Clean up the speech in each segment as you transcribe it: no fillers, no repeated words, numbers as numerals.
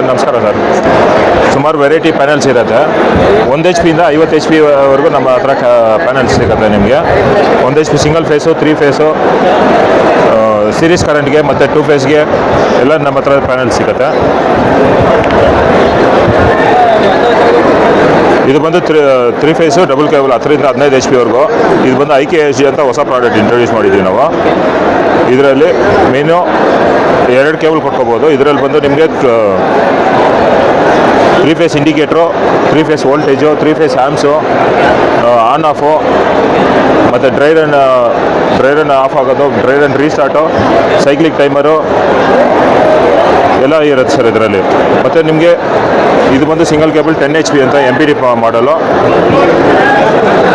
Sir ನಮಸ್ಕಾರ sir. ಸುಮಾರು variety panels ಇರುತ್ತೆ. 1 HP ಇಂದ 50 HP ವರೆಗೂ ನಮ್ಮ ಹತ್ರ ಪ್ಯಾನಲ್ಸ್ ಸಿಗುತ್ತೆ ನಿಮಗೆ. 1 HP single phase, 3 phase, series ಕರೆಂಟ್ಗೆ ಮತ್ತು 2 ಫೇಸ್ಗೆ ಎಲ್ಲ ನಮ್ಮ ಹತ್ರ ಪ್ಯಾನಲ್ ಸಿಗುತ್ತೆ. ಇದು ಬಂದು 3 ಫೇಸು ಡಬಲ್ ಕೇಬಲ್ 10 ರಿಂದ 15 HP ವರೆಗೂ. ಇದು ಬಂದು IKSG ಅಂತ ಹೊಸ ಪ್ರಾಡಕ್ಟ್ ಇಂಟ್ರೊಡ್ಯೂಸ್ ಮಾಡಿದ್ದೀವಿ ನಾವು. ಇದರಲ್ಲಿ ಮೇನು 2 ಕೇಬಲ್ ಕೊಟ್ಕೋಬೋದು. ಇದರಲ್ಲಿ ಬಂದು ನಿಮಗೆ 3 phase indicators, 3 phase voltage, 3 phase amps, on off, ಮತ್ತು ಡ್ರೈ ರನ್ ಆಫ್ ಆಗೋದು, dry run restart, cyclic timer ಎಲ್ಲ ಇರುತ್ತೆ ಸರ್ ಇದರಲ್ಲಿ. ಮತ್ತು ನಿಮಗೆ ಇದು ಬಂದು ಸಿಂಗಲ್ ಕೇಬಲ್ 10 HP ಅಂತ MPD ಮಾಡಲು.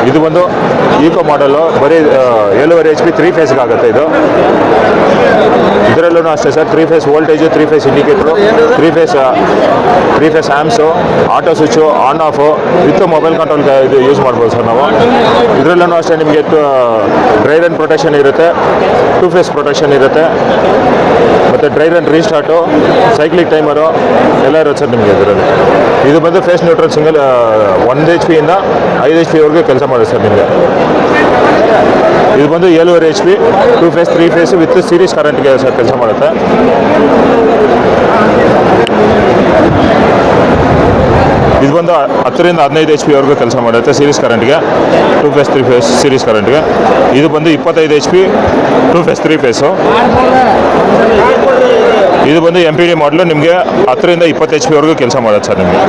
ಇದು ಬಂದು ಈಕೋ ಮಾಡಲು, ಬರೀ 7.5 HP 3 ಫೇಸ್ಗೆ ಆಗುತ್ತೆ ಇದು. ಇದರಲ್ಲೂ ಅಷ್ಟೇ sir, 3 phase voltage, 3 phase indicators, 3 phase amps, auto switch, on off with mobile ಕಂಟ್ರೋಲ್ಗೆ ಇದು ಯೂಸ್ ಮಾಡ್ಬೋದು ಸರ್ ನಾವು. ಇದರಲ್ಲೂ ಅಷ್ಟೇ ನಿಮಗೆ ಡ್ರೈ ರನ್ ಪ್ರೊಟೆಕ್ಷನ್ ಇರುತ್ತೆ, 2 ಫೇಸ್ ಪ್ರೊಟೆಕ್ಷನ್ ಇರುತ್ತೆ, ಮತ್ತು dry run restart, cyclic timer ಎಲ್ಲ ಇರುತ್ತೆ ಸರ್ ನಿಮಗೆ ಇದರಲ್ಲಿ. ಇದು ಬಂದು ಫೇಸ್ ನ್ಯೂಟ್ರಲ್ ಸಿಂಗಲ್ 1 HP ಇಂದ 5 HP ವರೆಗೂ ಕೆಲಸ ಮಾಡುತ್ತೆ ಸರ್ ನಿಮಗೆ. ಇದು ಬಂದು 7.5 HP 2 phase 3 phase with series ಕರೆಂಟ್ಗೆ ಸರ್ ಕೆಲಸ ಮಾಡುತ್ತೆ. ಇದು ಬಂದು 10 ರಿಂದ 15 HP ವರೆಗೂ ಕೆಲಸ ಮಾಡುತ್ತೆ ಸೀರೀಸ್ ಕರೆಂಟ್ಗೆ, 2 ಫೇಸ್ 3 ಫೇಸ್ ಸೀರೀಸ್ ಕರೆಂಟ್ಗೆ. ಇದು ಬಂದು 25 HP 2 ಫೇಸ್ 3 ಫೇಸು. ಇದು ಬಂದು MPD ಮಾಡಲು ನಿಮಗೆ 10 ರಿಂದ 20 HP ವರೆಗೂ ಕೆಲಸ ಮಾಡುತ್ತೆ ಸರ್ ನಿಮಗೆ.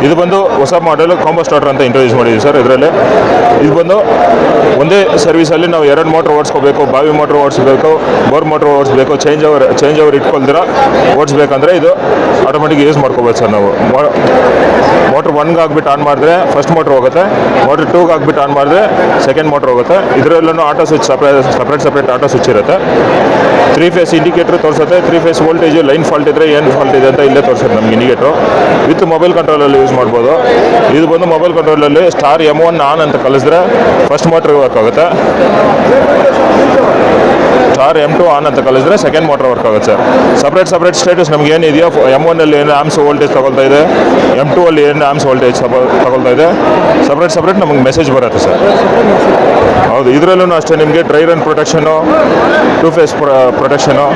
ಇದು ಬಂದು ಹೊಸ ಮಾಡಲು ಕಾಂಬೋ ಸ್ಟಾರ್ಟರ್ ಅಂತ ಇಂಟ್ರೊಡ್ಯೂಸ್ ಮಾಡಿದ್ದೀವಿ ಸರ್ ಇದರಲ್ಲಿ. ಇದು ಬಂದು ಒಂದೇ ಸರ್ವಿಸಲ್ಲಿ ನಾವು 2 ಮೋಟ್ರ್ ಓಡಿಸ್ಕೋಬೇಕು, ಬಾವಿ ಮೋಟ್ರ್ ಓಡಿಸ್ಬೇಕು, ಬೋರ್ ಮೋಟ್ರ್ ಓಡಿಸ್ಬೇಕು, ಚೇಂಜ್ ಓವರ್ ಇಟ್ಕೊಳ್ದಿರ ಓಡಿಸ್ಬೇಕಂದ್ರೆ ಇದು ಆಟೋಮೆಟಿಕ್ ಯೂಸ್ ಮಾಡ್ಕೋಬೋದು ಸರ್ ನಾವು. ಮೋಟ್ರ್ 1ಗೆ ಹಾಕ್ಬಿಟ್ಟು ಆನ್ ಮಾಡಿದ್ರೆ ಫಸ್ಟ್ ಮೋಟ್ರ್ ಹೋಗುತ್ತೆ, ಮೋಟ್ರ್ 2ಗೆ ಹಾಕ್ಬಿಟ್ಟು ಆನ್ ಮಾಡಿದ್ರೆ ಸೆಕೆಂಡ್ ಮೋಟ್ರ್ ಹೋಗುತ್ತೆ. ಇದರಲ್ಲೂ auto switch separate auto switch ಇರುತ್ತೆ. 3 ಫೇಸ್ ಇಂಡಿಕೇಟ್ರ್ ತೋರಿಸುತ್ತೆ, 3 ಫೇಸ್ ವೋಲ್ಟೇಜು, ಲೈನ್ ಫಾಲ್ಟ್ ಇದ್ದರೆ ಏನು ಫಾಲ್ಟ್ ಇದೆ ಅಂತ ಇಲ್ಲೇ ತೋರಿಸುತ್ತೆ ನಮಗೆ ಇಂಡಿಕೇಟ್ರು. ವಿತ್ ಮೊಬೈಲ್ ಕಂಟ್ರೋಲಲ್ಲಿ ಯೂಸ್ ಮಾಡ್ಬೋದು. ಇದು ಬಂದು ಮೊಬೈಲ್ ಕಂಟ್ರೋಲಲ್ಲಿ ಸ್ಟಾರ್ M1 ಆನ್ ಅಂತ ಕಳಿಸಿದ್ರೆ ಫಸ್ಟ್ ಮೋಟ್ರ್ ವರ್ಕ್ ಆಗುತ್ತೆ, ಸ್ಟಾರ್ M2 ಆನ್ ಅಂತ ಕಳಿಸಿದ್ರೆ ಸೆಕೆಂಡ್ ಮೋಟ್ರ್ ವರ್ಕ್ ಆಗುತ್ತೆ ಸರ್. ಸಪ್ರೇಟ್ ಸ್ಟೇಟಸ್ ನಮ್ಗೆ ಏನಿದೆಯೋ, M1 ಅಲ್ಲಿ ಏನು ಆಮ್ಸ್ ವೋಲ್ಟೇಜ್ ತಗೊಳ್ತಾ ಇದೆ, M2 ಅಲ್ಲಿ ಏನು ಆಮ್ಸ್ ವೋಲ್ಟೇಜ್ ತಗೊಳ್ತಾ ಇದೆ, ಸಪ್ರೇಟ್ ನಮಗೆ ಮೆಸೇಜ್ ಬರುತ್ತೆ ಸರ್. ಹೌದು, ಇದರಲ್ಲೂ ಅಷ್ಟೇ ನಿಮಗೆ dry run protection, 2 phase protection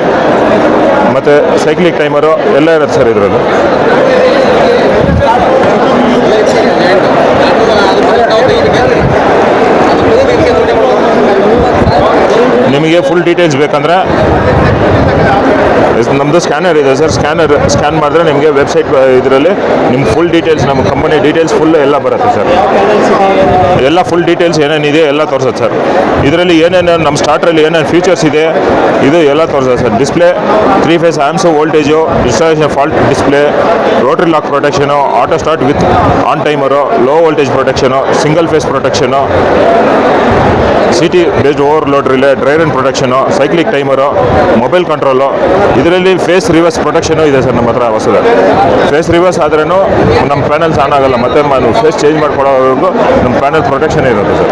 ಮತ್ತು ಸೈಕ್ಲಿಕ್ ಟೈಮರು ಎಲ್ಲ ಇರುತ್ತೆ ಸರ್ ಇದರಲ್ಲಿ. ನಿಮಗೆ ಫುಲ್ ಡೀಟೇಲ್ಸ್ ಬೇಕಂದರೆ ನಮ್ಮದು ಸ್ಕ್ಯಾನರ್ ಇದೆ ಸರ್. ಸ್ಕ್ಯಾನ್ ಮಾಡಿದ್ರೆ ನಿಮಗೆ ವೆಬ್ಸೈಟ್ ಇದರಲ್ಲಿ ನಿಮ್ಮ ಫುಲ್ ಡೀಟೇಲ್ಸ್, ನಮ್ಮ ಕಂಪನಿ ಡೀಟೇಲ್ಸ್ ಫುಲ್ ಎಲ್ಲ ಬರುತ್ತೆ ಸರ್. ಎಲ್ಲ ಫುಲ್ ಡೀಟೇಲ್ಸ್ ಏನೇನಿದೆ ಎಲ್ಲ ತೋರಿಸುತ್ತೆ ಸರ್. ಇದರಲ್ಲಿ ಏನೇನು ನಮ್ಮ ಸ್ಟಾರ್ಟ್ರಲ್ಲಿ ಏನೇನು ಫೀಚರ್ಸ್ ಇದೆ ಇದು ಎಲ್ಲ ತೋರಿಸುತ್ತೆ sir. Display 3 phase amps, voltage, installation fault display, rotary lock protection, auto start with on timer, low voltage protection, single phase protection, CT based overload relay, dry run protection, cyclic timer, mobile control. ಇದರಲ್ಲಿ phase reverse protection ಇದೆ sir ನಮ್ಮ ಹತ್ರ ಹೊಸದು. Face reverse ಆದ್ರೂ ನಮ್ಮ panels on ಆಗಲ್ಲ, ಮತ್ತೆ ನಾವು ಫೇಸ್ ಚೇಂಜ್ ಮಾಡ್ಕೊಳ್ಳೋವರೆಗೂ ನಮ್ಮ ಪ್ಯಾನಲ್ ಪ್ರೊಟೆಕ್ಷನ್ ಇರುತ್ತೆ ಸರ್.